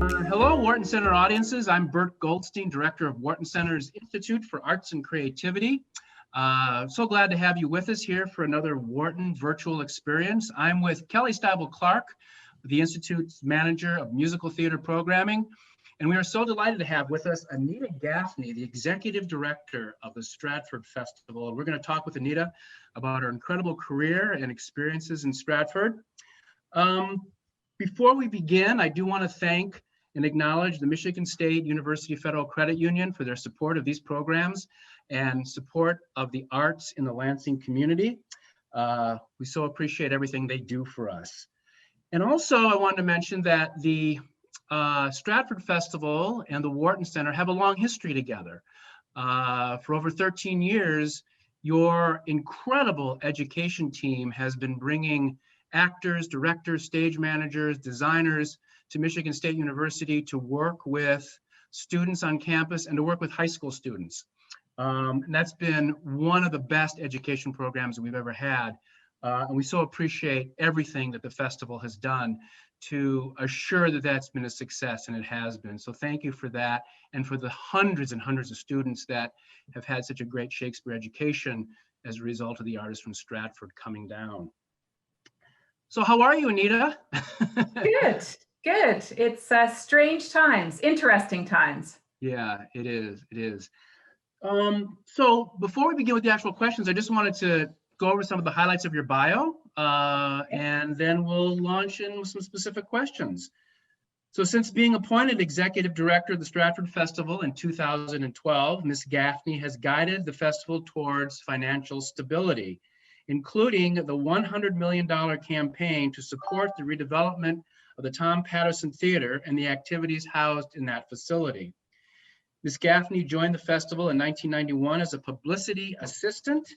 Hello, wHARTon Center audiences. I'm Bert Goldstein, Director of wHARTon Center's Institute for Arts and Creativity. So glad to have you with us here for another wHARTon virtual experience. I'm with Kelly Stabile-Clark, the Institute's Manager of Musical Theater Programming. And we are so delighted to have with us Anita Gaffney, the Executive Director of the Stratford Festival. And we're going to talk with Anita about her incredible career and experiences in Stratford. Before we begin, I do want to thank and acknowledge the Michigan State University Federal Credit Union for their support of these programs and support of the arts in the Lansing community. We so appreciate everything they do for us. And also, I wanted to mention that the Stratford Festival and the wHARTon Center have a long history together. For over 13 years, your incredible education team has been bringing actors, directors, stage managers, designers to Michigan State University to work with students on campus and to work with high school students. And that's been one of the best education programs we've ever had. And we so appreciate everything that the festival has done to assure that that's been a success, and it has been. So thank you for that, and for the hundreds and hundreds of students that have had such a great Shakespeare education as a result of the artists from Stratford coming down. So how are you, Anita? Good, good. It's strange times, interesting times. Yeah, it is. So before we begin with the actual questions, I just wanted to go over some of the highlights of your bio, and then we'll launch in with some specific questions. So since being appointed Executive Director of the Stratford Festival in 2012, Ms. Gaffney has guided the festival towards financial stability, including the $100 million campaign to support the redevelopment of the Tom Patterson Theater and the activities housed in that facility. Ms. Gaffney joined the festival in 1991 as a publicity assistant,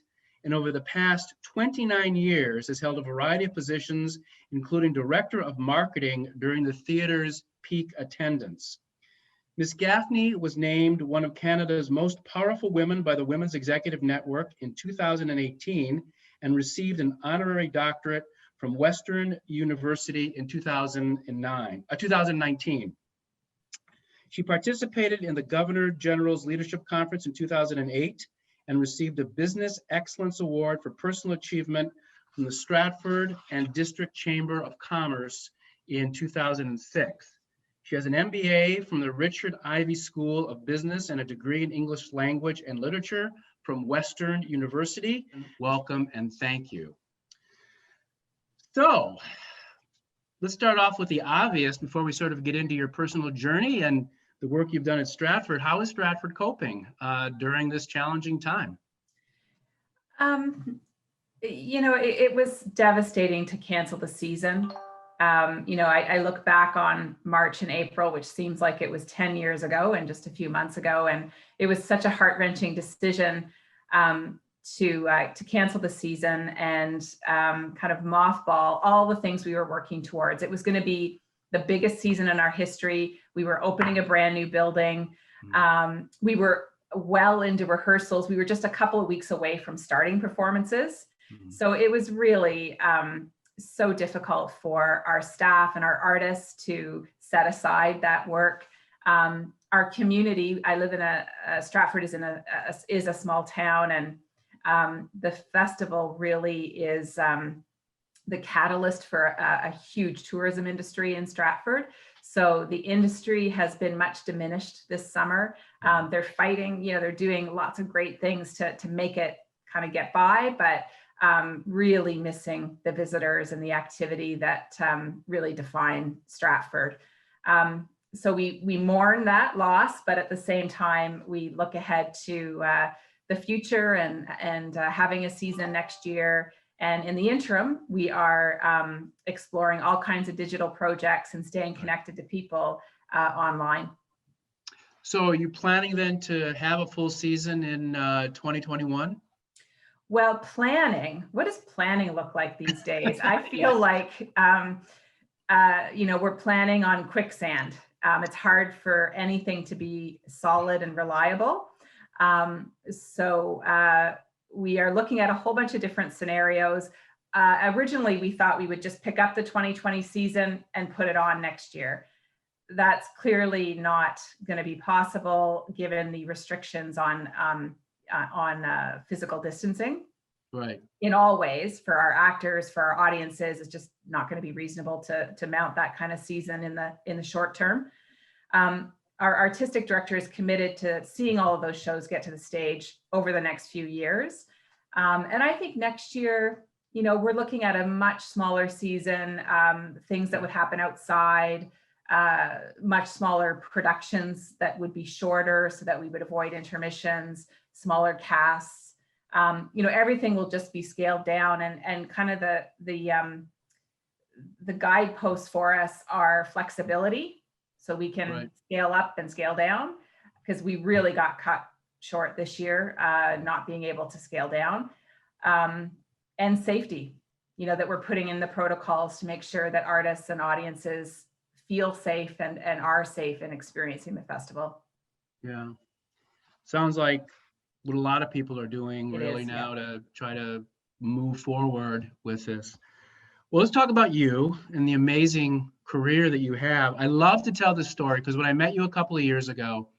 and over the past 29 years has held a variety of positions, including Director of Marketing during the theater's peak attendance. Ms. Gaffney was named one of Canada's most powerful women by the Women's Executive Network in 2018, and received an honorary doctorate from Western University in 2019. She participated in the Governor General's Leadership Conference in 2008 and received a Business Excellence Award for Personal Achievement from the Stratford and District Chamber of Commerce in 2006. She has an MBA from the Richard Ivey School of Business and a degree in English Language and Literature from Western University. Welcome and thank you. So let's start off with the obvious before we sort of get into your personal journey and the work you've done at Stratford. How is Stratford coping during this challenging time? You know, it was devastating to cancel the season. You know, I look back on March and April, which seems like it was 10 years ago and just a few months ago. And it was such a heart-wrenching decision to cancel the season and kind of mothball all the things we were working towards. It was going to be the biggest season in our history. We were opening a brand new building. We were well into rehearsals. We were just a couple of weeks away from starting performances. So it was really so difficult for our staff and our artists to set aside that work. Our community, I live in Stratford is a small town, and the festival really is the catalyst for a huge tourism industry in Stratford. So the industry has been much diminished this summer. They're fighting, you know, they're doing lots of great things to make it kind of get by, but really missing the visitors and the activity that really define Stratford. So we mourn that loss, but at the same time, we look ahead to the future and having a season next year. And in the interim, we are exploring all kinds of digital projects and staying connected to people online. So are you planning then to have a full season in 2021? Well, planning, what does planning look like these days? I feel like, you know, we're planning on quicksand. It's hard for anything to be solid and reliable. So we are looking at a whole bunch of different scenarios. Originally, we thought we would just pick up the 2020 season and put it on next year. that's clearly not going to be possible given the restrictions on physical distancing. Right. In all ways, for our actors, for our audiences, it's just not going to be reasonable to mount that kind of season in the short term. Our artistic director is committed to seeing all of those shows get to the stage over the next few years. And I think next year, we're looking at a much smaller season, things that would happen outside, much smaller productions that would be shorter so that we would avoid intermissions, smaller casts. Everything will just be scaled down, and kind of the guideposts for us are flexibility. So we can scale up and scale down, because we really got cut short this year, not being able to scale down. And safety, that we're putting in the protocols to make sure that artists and audiences feel safe and are safe in experiencing the festival. Yeah. Sounds like what a lot of people are doing now to try to move forward with this. Well, let's talk about you and the amazing career that you have. I love to tell this story because when I met you a couple of years ago,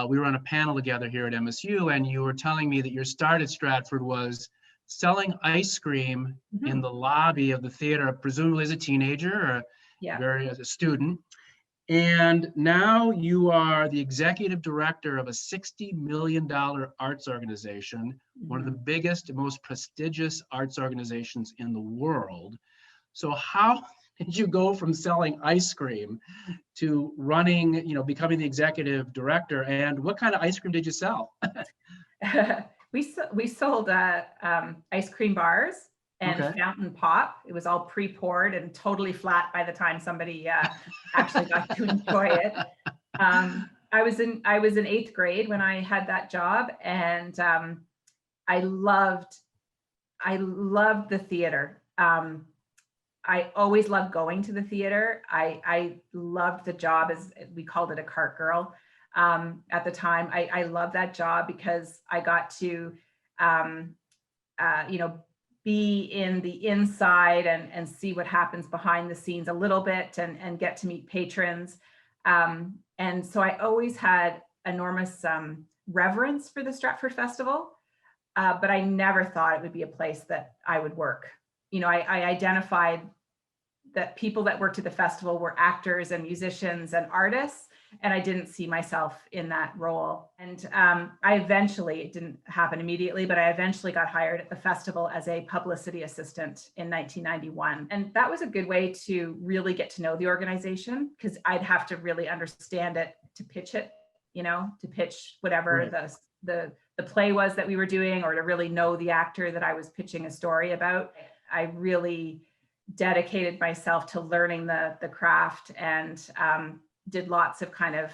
we were on a panel together here at MSU, and you were telling me that your start at Stratford was selling ice cream in the lobby of the theater, presumably as a teenager or as a student. And now you are the executive director of a $60 million arts organization, one of the biggest and most prestigious arts organizations in the world. So how did you go from selling ice cream to running, becoming the executive director? And what kind of ice cream did you sell? We sold ice cream bars and fountain pop. It was all pre-poured and totally flat by the time somebody actually got to enjoy it. I was in 8th grade when I had that job, and I loved the theater. I always loved going to the theater. I loved the job, as we called it, a cart girl. At the time, I loved that job because I got to, be in the inside and see what happens behind the scenes a little bit, and get to meet patrons. And so I always had enormous reverence for the Stratford Festival, but I never thought it would be a place that I would work. I identified that people that worked at the festival were actors and musicians and artists, and I didn't see myself in that role. And it didn't happen immediately, but I eventually got hired at the festival as a publicity assistant in 1991. And that was a good way to really get to know the organization, because I'd have to really understand it to pitch it, to pitch whatever the play was that we were doing, or to really know the actor that I was pitching a story about. I really dedicated myself to learning the craft, and did lots of kind of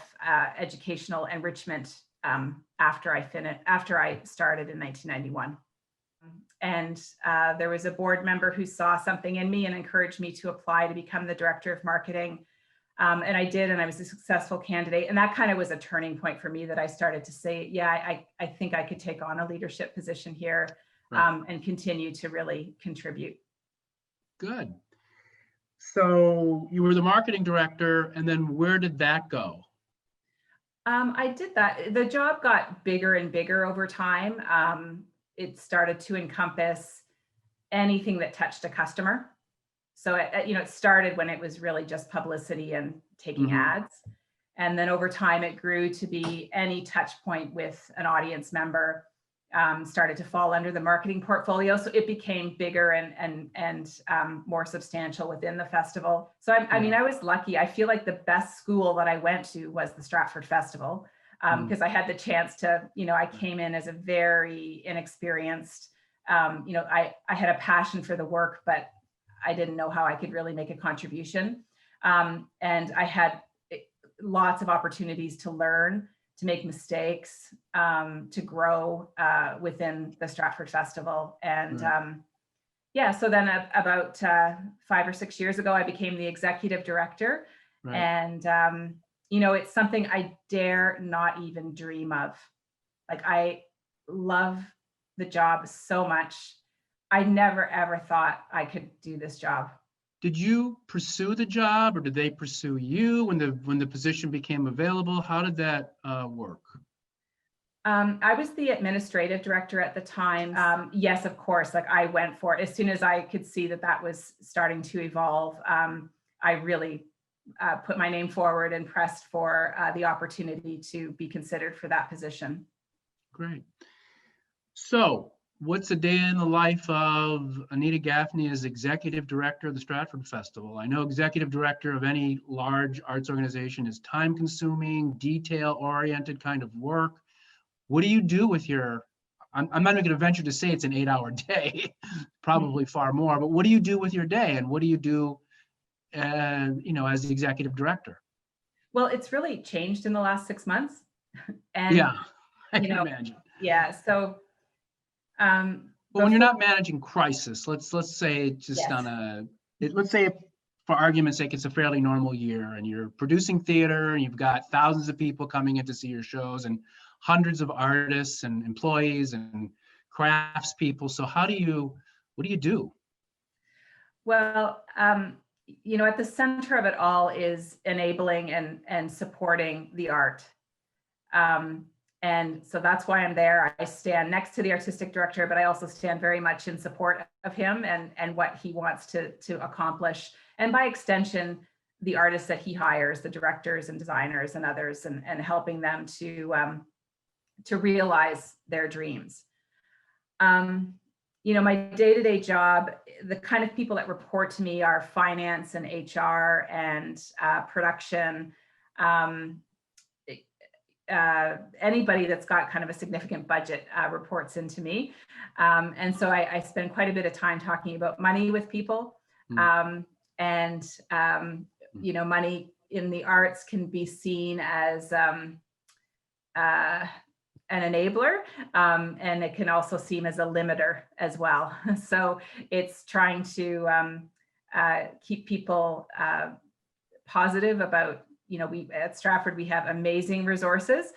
educational enrichment after I started in 1991. And there was a board member who saw something in me and encouraged me to apply to become the director of marketing. And I did, and I was a successful candidate. And that kind of was a turning point for me, that I started to say, I think I could take on a leadership position here, and continue to really contribute. Good. So you were the marketing director, and then where did that go? I did that. The job got bigger and bigger over time. It started to encompass anything that touched a customer. So it started when it was really just publicity and taking ads. And then over time, it grew to be any touch point with an audience member. Started to fall under the marketing portfolio. So it became bigger and more substantial within the festival. So I mean, I was lucky. I feel like the best school that I went to was the Stratford Festival, because I had the chance to, I came in as a very inexperienced, I had a passion for the work, but I didn't know how I could really make a contribution. And I had lots of opportunities to learn, to make mistakes, to grow within the Stratford Festival. And so then about 5 or 6 years ago, I became the executive director. And, it's something I dare not even dream of. Like, I love the job so much. I never, ever thought I could do this job. Did you pursue the job, or did they pursue you when the position became available? How did that work? I was the administrative director at the time. Yes, of course, like I went for it. As soon as I could see that that was starting to evolve, I really put my name forward and pressed for the opportunity to be considered for that position. Great. So, what's a day in the life of Anita Gaffney as executive director of the Stratford Festival? I know executive director of any large arts organization is time-consuming, detail-oriented kind of work. What do you do with your, I'm not even going to venture to say it's an 8-hour day, probably far more, but what do you do with your day, and what do you do, as the executive director? Well, it's really changed in the last 6 months. And, Yeah, I you can know, imagine. yeah, so But when you're not managing crisis, let's say just yes. let's say for argument's sake, it's a fairly normal year and you're producing theater and you've got thousands of people coming in to see your shows and hundreds of artists and employees and craftspeople. So what do you do? Well, at the center of it all is enabling and supporting the art. And so that's why I'm there. I stand next to the artistic director, but I also stand very much in support of him and what he wants to accomplish. And by extension, the artists that he hires, the directors and designers and others, and helping them to realize their dreams. My day-to-day job, the kind of people that report to me are finance and HR and production. Anybody that's got kind of a significant budget reports into me. And so I spend quite a bit of time talking about money with people. Money in the arts can be seen as an enabler, and it can also seem as a limiter as well. So it's trying to keep people positive about, we at Stratford, we have amazing resources.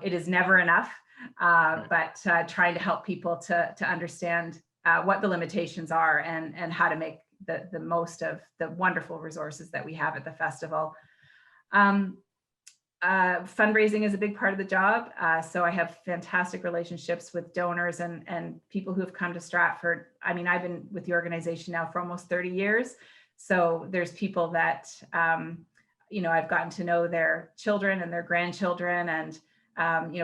It is never enough, but trying to help people to understand what the limitations are and how to make the most of the wonderful resources that we have at the festival. Fundraising is a big part of the job. So I have fantastic relationships with donors and people who have come to Stratford. I mean, I've been with the organization now for almost 30 years. So there's people that, I've gotten to know their children and their grandchildren and,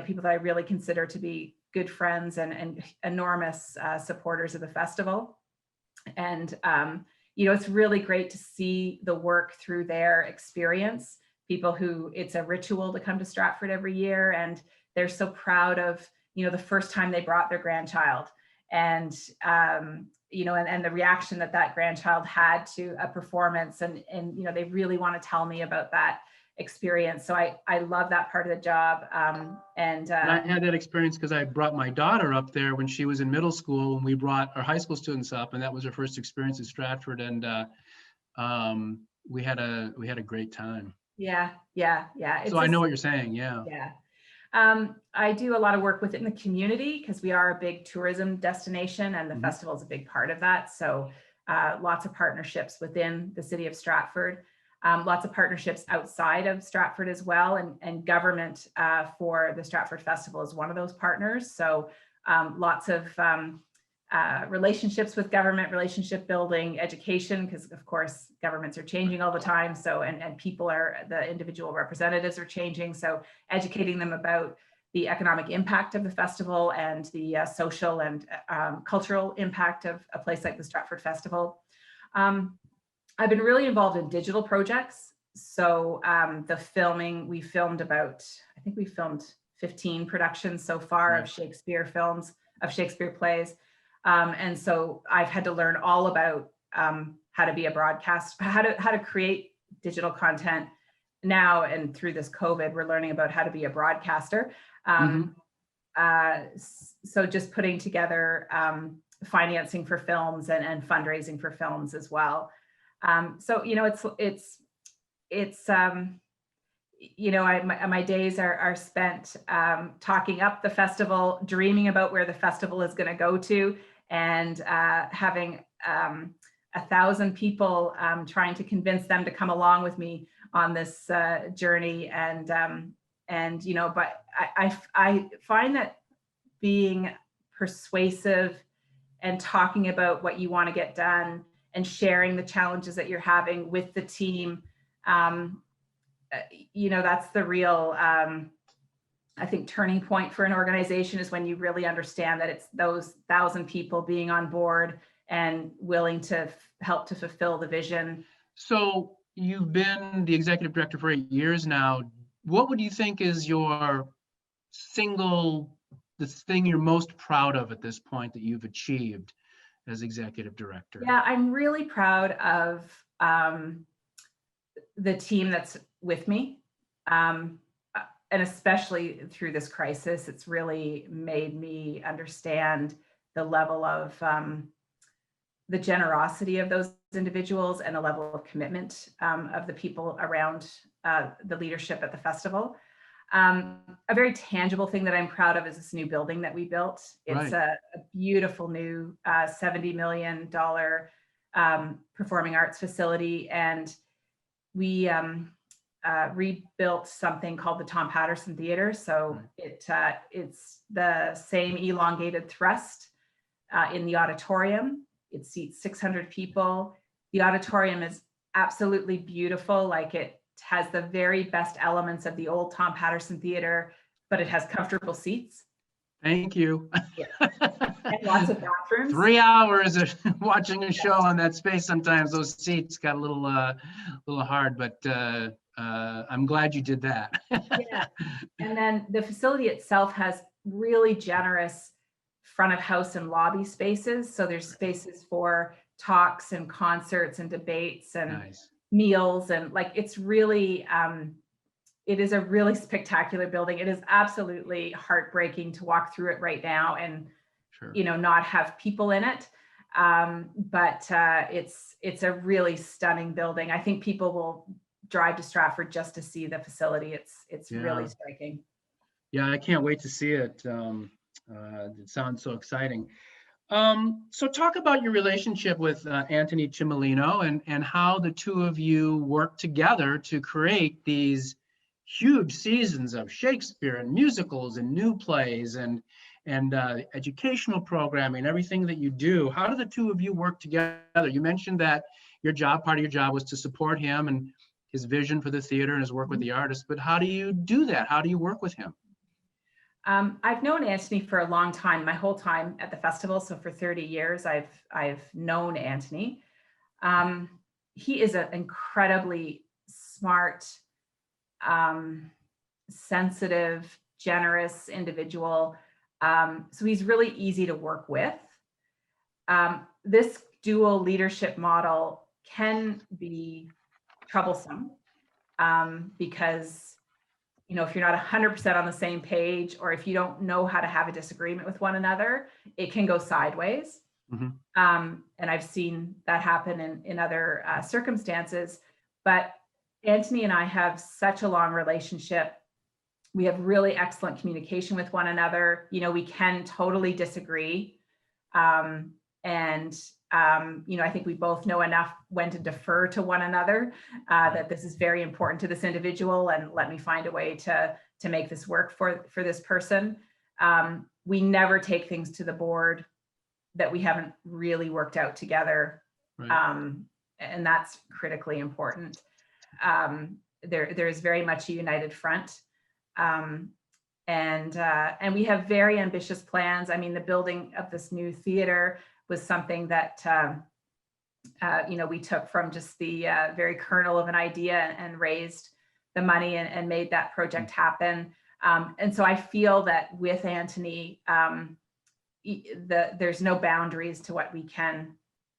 people that I really consider to be good friends and enormous supporters of the festival. And, it's really great to see the work through their experience. People who it's a ritual to come to Stratford every year, and they're so proud of, the first time they brought their grandchild and, and the reaction that grandchild had to a performance and they really want to tell me about that experience. So I love that part of the job. And I had that experience because I brought my daughter up there when she was in middle school, and we brought our high school students up, and that was her first experience at Stratford. And we had a great time. Yeah. So I know what you're saying. Yeah. Yeah. I do a lot of work within the community because we are a big tourism destination and the festival is a big part of that. So lots of partnerships within the city of Stratford, lots of partnerships outside of Stratford as well. And government for the Stratford Festival is one of those partners. So lots of relationships with government, relationship building, education, because of course governments are changing all the time. So and people the individual representatives are changing. So educating them about the economic impact of the festival and the social and cultural impact of a place like the Stratford Festival. I've been really involved in digital projects. So the filming, we filmed I think we filmed 15 productions so far of Shakespeare films, of Shakespeare plays. And so I've had to learn all about how to be a broadcast, how to create digital content now. And through this COVID, we're learning about how to be a broadcaster. So just putting together financing for films and fundraising for films as well. So, my days are spent talking up the festival, dreaming about where the festival is going to go to, and having 1,000 people, trying to convince them to come along with me on this journey. And you know, but I find that being persuasive and talking about what you want to get done and sharing the challenges that you're having with the team, you know, that's the real, I think, turning point for an organization, is when you really understand that it's those 1,000 people being on board and willing to help to fulfill the vision. So you've been the executive director for 8 years now. What would you think is the thing you're most proud of at this point that you've achieved as executive director? Yeah, I'm really proud of the team that's with me. And especially through this crisis, it's really made me understand the level of the generosity of those individuals and the level of commitment of the people around the leadership at the festival. A very tangible thing that I'm proud of is this new building that we built. It's a beautiful new $70 million performing arts facility. And we rebuilt something called the Tom Patterson Theater. So it's the same elongated thrust in the auditorium. It seats 600 people. The auditorium is absolutely beautiful. Like, it has the very best elements of the old Tom Patterson Theater, but it has comfortable seats. Thank you. Yeah. And lots of bathrooms. 3 hours of watching a show on that space. Sometimes those seats got a little hard, but I'm glad you did that. Yeah. And then the facility itself has really generous front of house and lobby spaces. So there's spaces for talks and concerts and debates and meals. And like, it's really, it is a really spectacular building. It is absolutely heartbreaking to walk through it right now and, you know, not have people in it. But it's a really stunning building. I think people will drive to Stratford just to see the facility. It's really striking. Yeah, I can't wait to see it. It sounds so exciting. So talk about your relationship with Anthony Cimolino and how the two of you work together to create these huge seasons of Shakespeare and musicals and new plays and educational programming, everything that you do. How do the two of you work together? You mentioned that part of your job was to support him and his vision for the theater and his work with the artists, but how do you do that? How do you work with him? I've known Anthony for a long time, my whole time at the festival. So for 30 years, I've known Anthony. He is an incredibly smart, sensitive, generous individual. So he's really easy to work with. This dual leadership model can be troublesome because, you know, if you're not 100% on the same page, or if you don't know how to have a disagreement with one another, it can go sideways. And I've seen that happen in other circumstances. But Anthony and I have such a long relationship. We have really excellent communication with one another. You know, we can totally disagree. You know, I think we both know enough when to defer to one another, that this is very important to this individual, and let me find a way to make this work for this person. We never take things to the board that we haven't really worked out together. And that's critically important. There is very much a united front. And we have very ambitious plans. I mean, the building of this new theater was something that, you know, we took from just the very kernel of an idea and raised the money and made that project happen. And so I feel that with Anthony, there's no boundaries to what we can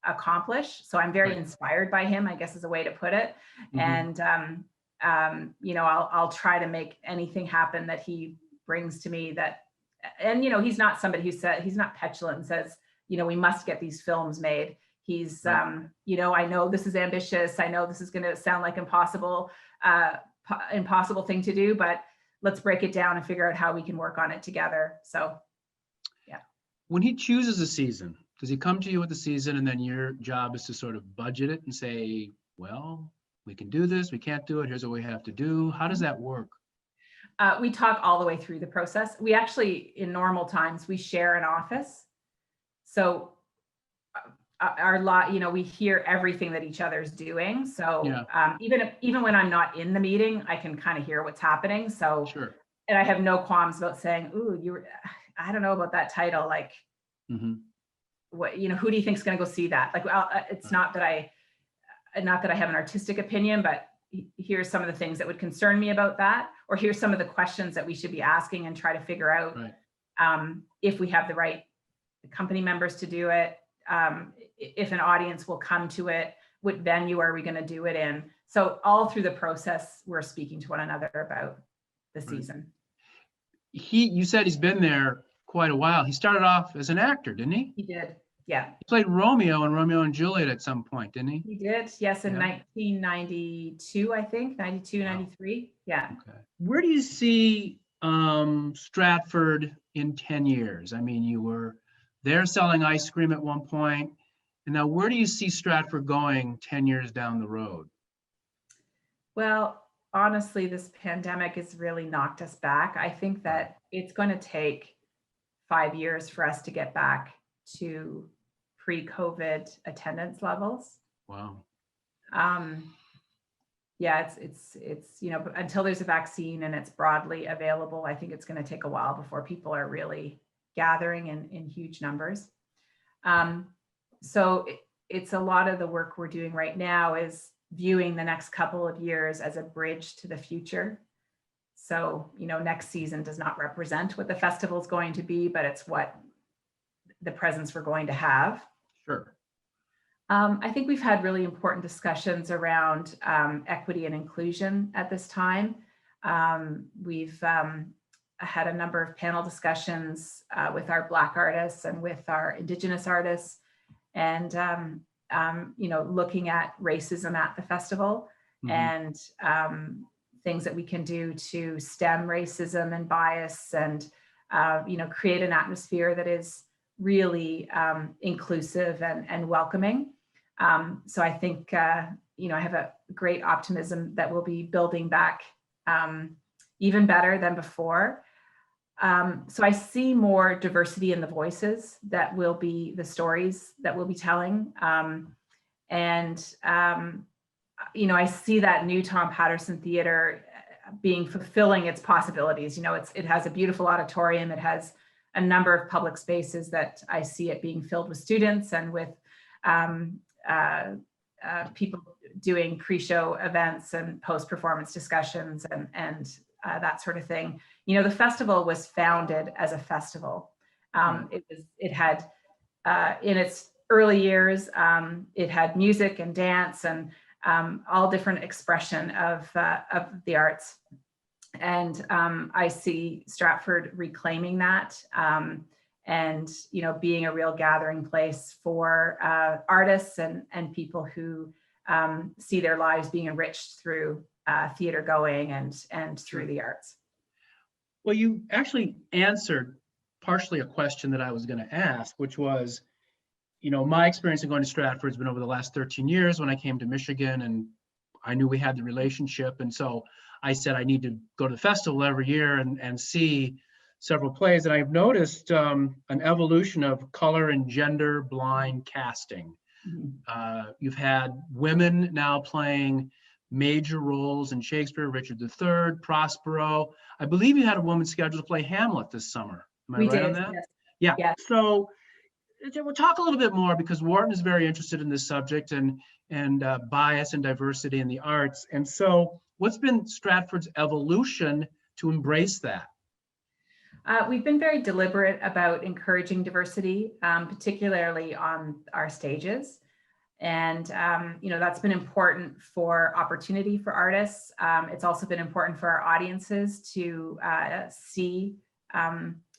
accomplish. So I'm very inspired by him, I guess is a way to put it. And, you know, I'll try to make anything happen that he brings to me and, you know, he's not somebody he's not petulant and says, you know, we must get these films made. He's, you know, I know this is ambitious. I know this is going to sound like impossible thing to do, but let's break it down and figure out how we can work on it together. So, yeah. When he chooses a season Does he come to you with the season and then your job is to sort of budget it and say, well, we can do this, we can't do it, here's what we have to do? How does that work? We talk all the way through the process. We actually, in normal times, we share an office. So we hear everything that each other's doing. So Yeah. Even when I'm not in the meeting, I can kind of hear what's happening. So, Sure. and I have no qualms about saying, ooh, I don't know about that title. Like, what, who do you think is going to go see that? Like, it's not that I have an artistic opinion, but here's some of the things that would concern me about that, or here's some of the questions that we should be asking and try to figure out if we have the right company members to do it, if an audience will come to it, what venue are we going to do it in? So all through the process, we're speaking to one another about the season. You said he's been there quite a while. He started off as an actor, didn't he? He did. Yeah. He played Romeo in Romeo and Juliet at some point, didn't he? He did. Yes. In 1992, I think, 92, 93. Yeah. Okay. Where do you see Stratford in 10 years? I mean, you were there selling ice cream at one point. And now where do you see Stratford going 10 years down the road? Well, honestly, this pandemic has really knocked us back. I think that it's going to take 5 years for us to get back to pre-COVID attendance levels. Wow. Yeah, it's until there's a vaccine and it's broadly available, I think it's going to take a while before people are really gathering in huge numbers. So it's a lot of the work we're doing right now is viewing the next couple of years as a bridge to the future. So, next season does not represent what the festival is going to be, but it's what the presence we're going to have. Sure. I think we've had really important discussions around equity and inclusion at this time. We've had a number of panel discussions with our Black artists and with our Indigenous artists, and looking at racism at the festival and things that we can do to stem racism and bias and create an atmosphere that is really inclusive and welcoming. So I think I have a great optimism that we'll be building back even better than before. So I see more diversity in the voices that will be the stories that we'll be telling. I see that new Tom Patterson Theater fulfilling its possibilities. It has a beautiful auditorium. It has a number of public spaces that I see it being filled with students and with people doing pre-show events and post-performance discussions and that sort of thing. The festival was founded as a festival. It had in its early years, it had music and dance and all different expression of the arts. And I see Stratford reclaiming that and being a real gathering place for artists and people who see their lives being enriched through theater going and through the arts. Well, you actually answered partially a question that I was going to ask, which was, my experience in going to Stratford has been over the last 13 years when I came to Michigan, and I knew we had the relationship. And so I said, I need to go to the festival every year and see several plays. And I've noticed an evolution of color and gender blind casting. You've had women now playing major roles in Shakespeare, Richard III, Prospero. I believe you had a woman scheduled to play Hamlet this summer. Am I right on that? Yes. Yeah. So we'll talk a little bit more because whARTon is very interested in this subject and bias and diversity in the arts. And so what's been Stratford's evolution to embrace that? We've been very deliberate about encouraging diversity, particularly on our stages. And, that's been important for opportunity for artists. It's also been important for our audiences to see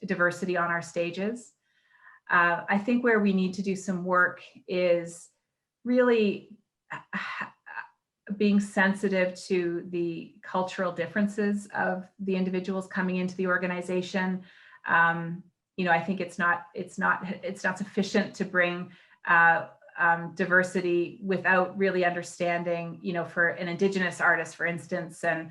diversity on our stages. I think where we need to do some work is really being sensitive to the cultural differences of the individuals coming into the organization. I think it's not sufficient to bring diversity without really understanding, for an Indigenous artist, for instance, and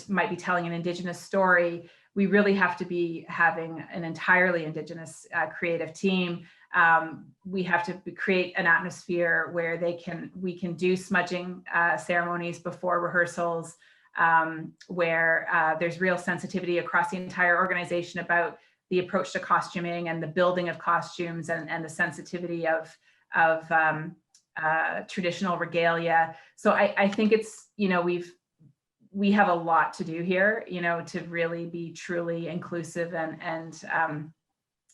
might be telling an Indigenous story. We really have to be having an entirely Indigenous creative team. We have to create an atmosphere where we can do smudging ceremonies before rehearsals, where there's real sensitivity across the entire organization about the approach to costuming and the building of costumes and the sensitivity of traditional regalia. So I think it's, we have a lot to do here, to really be truly inclusive and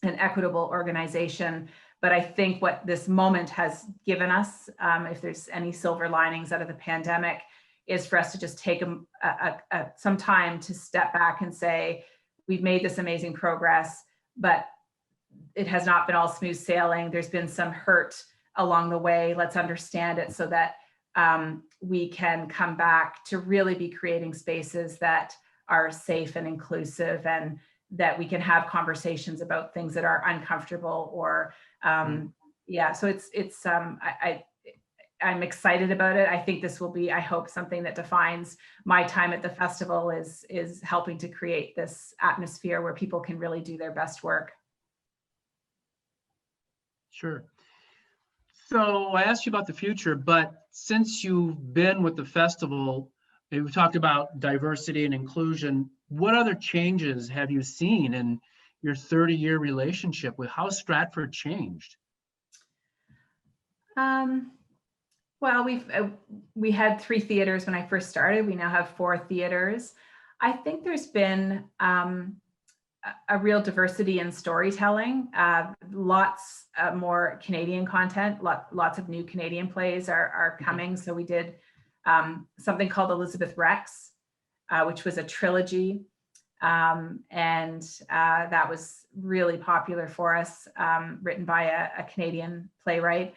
an equitable organization. But I think what this moment has given us, if there's any silver linings out of the pandemic, is for us to just take some time to step back and say, we've made this amazing progress, but it has not been all smooth sailing. There's been some hurt along the way. Let's understand it so that we can come back to really be creating spaces that are safe and inclusive, and that we can have conversations about things that are uncomfortable or so I'm excited about it. I think this will be, I hope, something that defines my time at the festival, is helping to create this atmosphere where people can really do their best work. Sure. So I asked you about the future, but since you've been with the festival, we've talked about diversity and inclusion. What other changes have you seen in your 30-year relationship with how Stratford changed? Well, we had 3 theaters when I first started. We now have 4 theaters. I think there's been a real diversity in storytelling. Lots more Canadian content. Lots of new Canadian plays are coming. So we did something called Elizabeth Rex, which was a trilogy, and that was really popular for us, written by a Canadian playwright.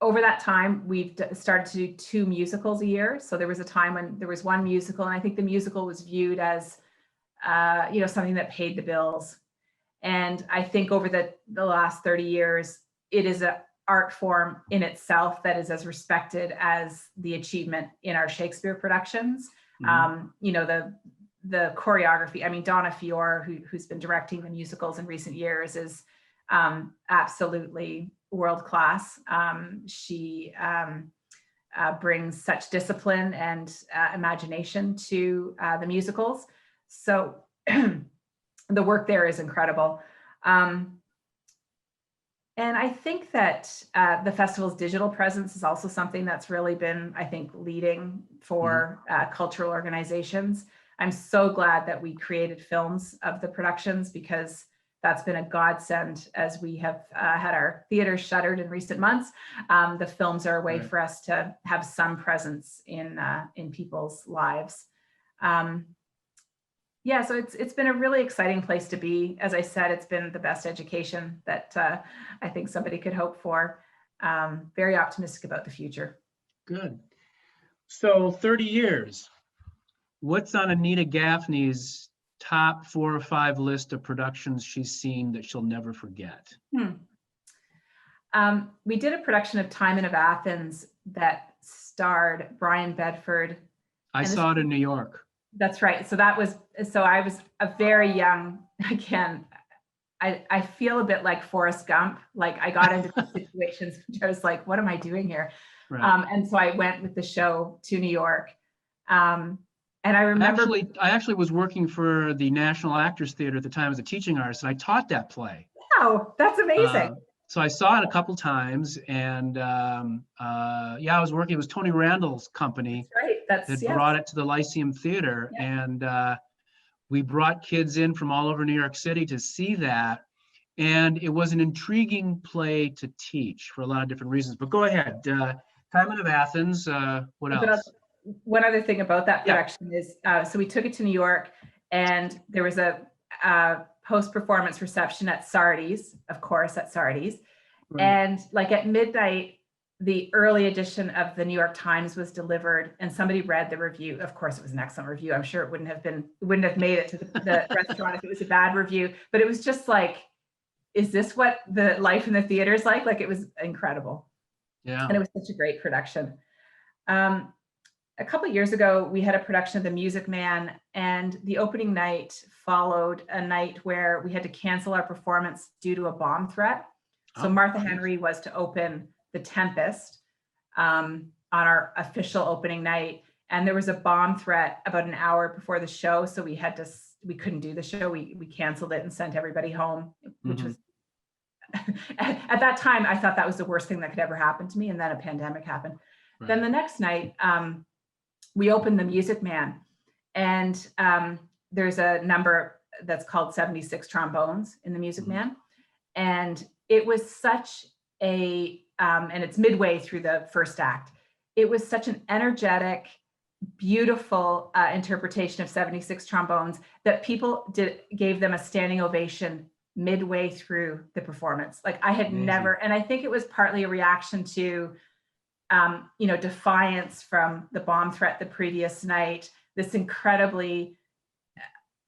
Over that time, we've started to do 2 musicals a year. So there was a time when there was 1 musical, and I think the musical was viewed as, something that paid the bills. And I think over the last 30 years, it is an art form in itself that is as respected as the achievement in our Shakespeare productions. Mm-hmm. The choreography, I mean, Donna Fior, who's been directing the musicals in recent years, is absolutely world-class. She brings such discipline and imagination to the musicals. So the work there is incredible. And I think that the festival's digital presence is also something that's really been, I think, leading for cultural organizations. I'm so glad that we created films of the productions, because that's been a godsend as we have had our theaters shuttered in recent months. The films are a way for us to have some presence in people's lives. So it's been a really exciting place to be. As I said, it's been the best education that I think somebody could hope for. Very optimistic about the future. Good. So 30 years. What's on Anita Gaffney's top 4 or 5 list of productions she's seen that she'll never forget? We did a production of Timon of Athens that starred Brian Bedford. I saw it in New York. That's right. So I was a very young, again, I feel a bit like Forrest Gump. Like, I got into situations which I was like, what am I doing here? Right. And so I went with the show to New York. And I remember I actually was working for the National Actors Theater at the time as a teaching artist, and I taught that play. Wow, that's amazing. So I saw it a couple times, and I was working. It was Tony Randall's company. That's right. That brought it to the Lyceum Theater, and we brought kids in from all over New York City to see that. And it was an intriguing play to teach for a lot of different reasons. But go ahead, Timon of Athens. What else? One other thing about that production is, so we took it to New York, and there was a post-performance reception at Sardi's, of course, at Sardi's. Right. And like at midnight, the early edition of the New York Times was delivered, and somebody read the review. Of course, it was an excellent review. I'm sure it wouldn't have made it to the restaurant if it was a bad review. But it was just like, is this what the life in the theater is like? Like, it was incredible. Yeah. And it was such a great production. A couple of years ago, we had a production of The Music Man, and the opening night followed a night where we had to cancel our performance due to a bomb threat. So Martha Henry was to open The Tempest on our official opening night, and there was a bomb threat about an hour before the show, so we couldn't do the show. We canceled it and sent everybody home, which was at that time, I thought that was the worst thing that could ever happen to me, and then a pandemic happened. Right. Then the next night, we opened The Music Man, and there's a number that's called 76 trombones in The Music Man, and it was such a and it's midway through the first act. It was such an energetic, beautiful interpretation of 76 trombones that people gave them a standing ovation midway through the performance. Like, I had never, and I think it was partly a reaction to, defiance from the bomb threat the previous night, this incredibly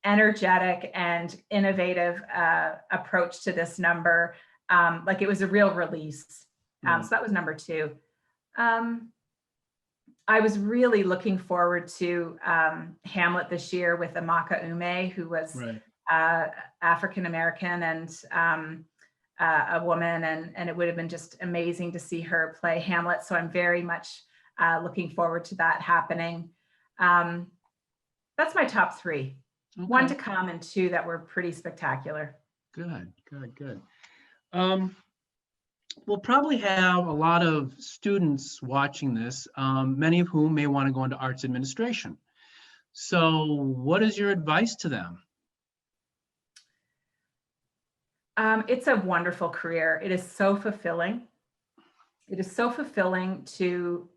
energetic and innovative approach to this number. Like, it was a real release. So that was number 2. I was really looking forward to Hamlet this year with Amaka Ume, who was African-American and a woman, and it would have been just amazing to see her play Hamlet. So I'm very much looking forward to that happening. That's my top 3. Okay. 1 to come and 2 that were pretty spectacular. Good. We'll probably have a lot of students watching this, many of whom may want to go into arts administration. So what is your advice to them? It's a wonderful career. It is so fulfilling. It is so fulfilling to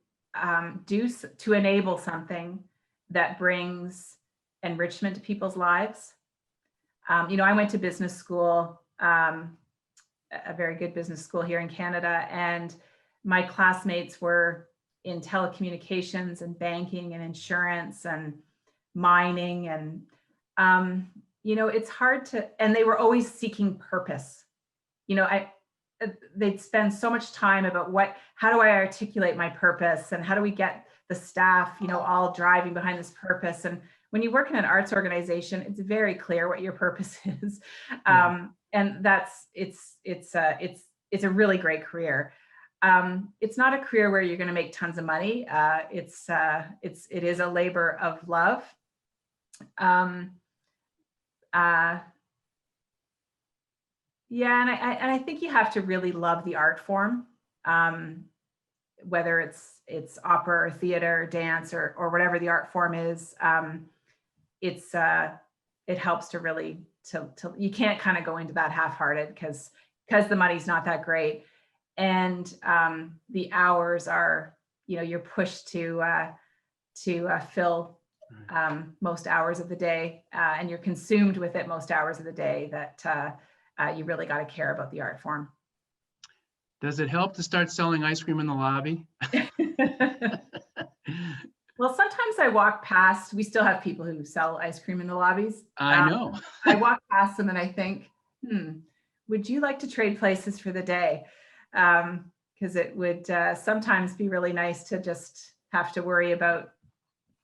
enable something that brings enrichment to people's lives. I went to business school, a very good business school here in Canada, and my classmates were in telecommunications and banking and insurance and mining, and it's hard to, and they were always seeking purpose. They'd spend so much time about how do I articulate my purpose, and how do we get the staff, all driving behind this purpose. And when you work in an arts organization, it's very clear what your purpose is. And it's a really great career. It's not a career where you're going to make tons of money. It is a labor of love. And I think you have to really love the art form, whether it's opera or theater or dance or whatever the art form is. It helps to really to you can't kind of go into that half-hearted because the money's not that great, and the hours are, you're pushed to fill most hours of the day, and you're consumed with it most hours of the day, that you really got to care about the art form. Does it help to start selling ice cream in the lobby? Well, sometimes I walk past, we still have people who sell ice cream in the lobbies. I know. I walk past them and I think, would you like to trade places for the day? Because it would sometimes be really nice to just have to worry about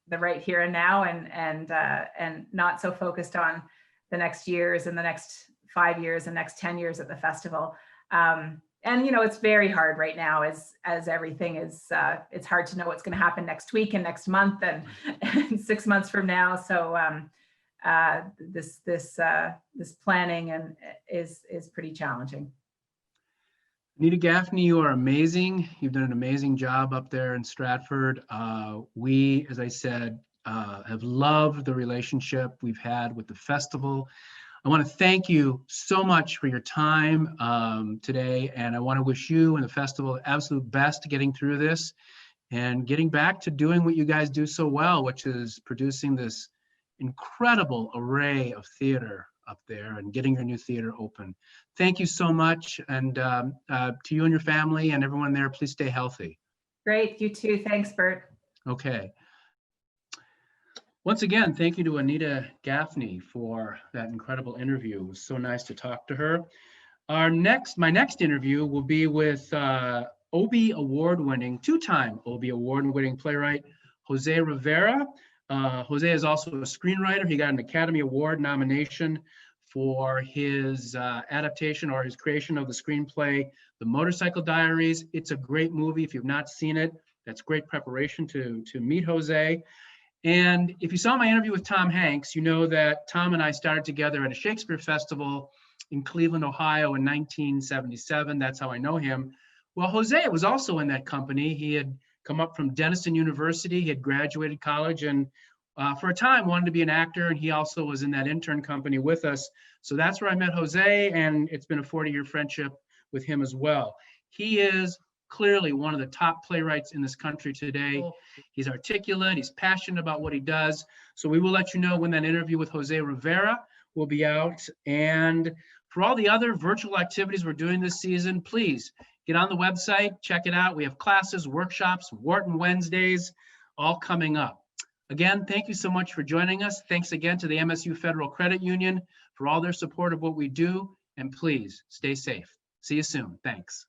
the right here and now, and not so focused on the next years and the next 5 years and next 10 years at the festival. And it's very hard right now as everything is, it's hard to know what's going to happen next week and next month and 6 months from now. So this planning is pretty challenging. Anita Gaffney, you are amazing. You've done an amazing job up there in Stratford. We, as I said, have loved the relationship we've had with the festival. I want to thank you so much for your time today, and I want to wish you and the festival the absolute best getting through this and getting back to doing what you guys do so well, which is producing this incredible array of theater up there and getting your new theater open. Thank you so much. And to you and your family and everyone there, please stay healthy. Great, you too. Thanks, Bert. Okay. Once again, thank you to Anita Gaffney for that incredible interview. It was so nice to talk to her. My next interview will be with Obie Award-winning, two-time Obie Award-winning playwright, Jose Rivera. Jose is also a screenwriter. He got an Academy Award nomination for his adaptation or his creation of the screenplay, The Motorcycle Diaries. It's a great movie. If you've not seen it, that's great preparation to meet Jose. And if you saw my interview with Tom Hanks, you know that Tom and I started together at a Shakespeare festival in Cleveland, Ohio in 1977. That's how I know him. Well, Jose was also in that company. He had come up from Denison University. He had graduated college and for a time wanted to be an actor. And he also was in that intern company with us. So that's where I met Jose, and it's been a 40-year friendship with him as well. He is clearly one of the top playwrights in this country today. He's articulate, he's passionate about what he does. So we will let you know when that interview with Jose Rivera will be out. And for all the other virtual activities we're doing this season, please get on the website, check it out. We have classes, workshops, whARTon Wednesdays, all coming up. Again, thank you so much for joining us. Thanks again to the MSU Federal Credit Union for all their support of what we do. And please stay safe. See you soon. Thanks.